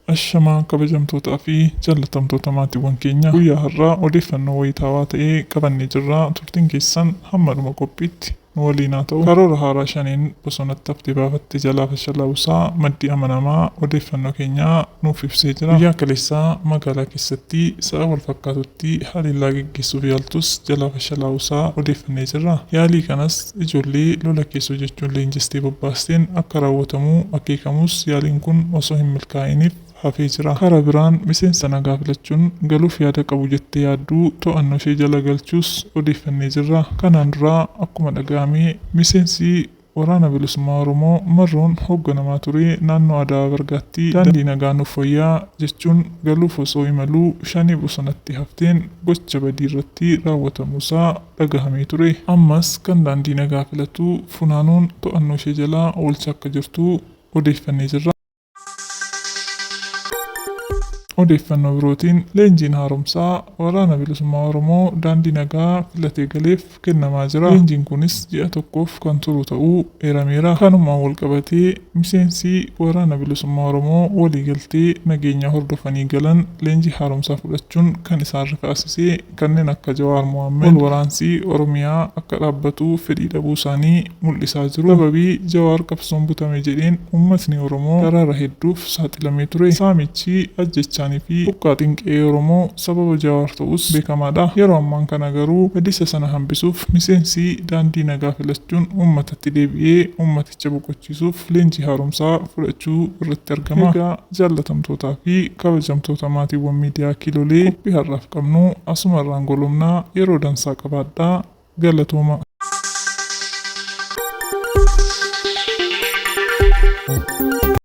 Ashamaa kabajamtootaa fi jaallatamtoota maatiiwwan keenya guyyaa har'aa odeeffannoo wayitaawaa ta'ee qabannee jirra. Turtiin keessan hammadhuma qophiitti nu waliin haa ta'u. Karoora haaraa shaniin bosonatti haftee baafatte jalaa fashalaa'uusaa maddii amanamaa odeeffannoo keenyaa nuuf ibsee jira. Guyyaa kaleessaa magaalaa keessatti sa'a wal fakkaatutti haleellaa geggeessuuf yaaltus jalaa fashalaa'uusaa odeeffannee jirra. Yaalii kanas ijoollee lola keessoo jechuun leenjistee bobbaasteen akka raawwatamu akeekamus yaaliin kun osoo hin milkaa'iniif hafee jira. Karaa biraan miseensa nagaa filachuun galuuf yaada qabu jettee yaadduu to'annoo ishee jala galchuus odeeffannee jirra. Kanaan dura akkuma dhaga'ame miseensi waraana bilisummaa Oromoo marroon hoogganamaa ture naannoo Adawaa Bargaatti daandii nagaa nuuf wayyaa jechuun galuuf osoo imaluu shanii bosonatti hafteen gocha badii irratti raawwatamuusaa dhagahamee ture. Ammas kan daandii nagaa filatu funaanuun to'annoo ishee jala oolcha akka jirtu odeeffannee jirra. Odeeffannoo birootiin leenjiin haaromsaa waraana bilisummaa Oromoo daandii nagaa filatee galeef kennamaa jira. Leenjiin kunis ji'a tokkoof kan turu ta'uu eerameera. Kanumaan wal qabatee miseensi waraana bilisummaa Oromoo waliigaltee nageenya hordofanii galan leenjii haaromsaa fudhachuun kan isaan rifaasisee kanneen akka Jawaar Mohaammed wal waraansii Oromiyaa akka dhaabbatu fedhii dhabuu isaanii mul'isaa jiru. Sababii Jawaar qabsoon butame jedheen uummatni Oromoo daraara hedduuf saaxilamee ture. Saamichi ajjechaa fi buqqaatiin qe'ee Oromoo sababa Jawaar ta'us beekamaadha. Yeroo ammaan kana garuu badisa sana hambisuuf miseensi daandii nagaa filachuun uummatatti deebi'ee uummaticha boqochiisuuf leenjii haaromsaa fudhachuu irratti argama. Egaa jaallatamtootaa fi kabajamtoota maatiiwwan miidiyaa Kiilolee qophii har'aaf qabnu asuma irraan golomnaa yeroo dansaa qabaadhaa. Galatooma.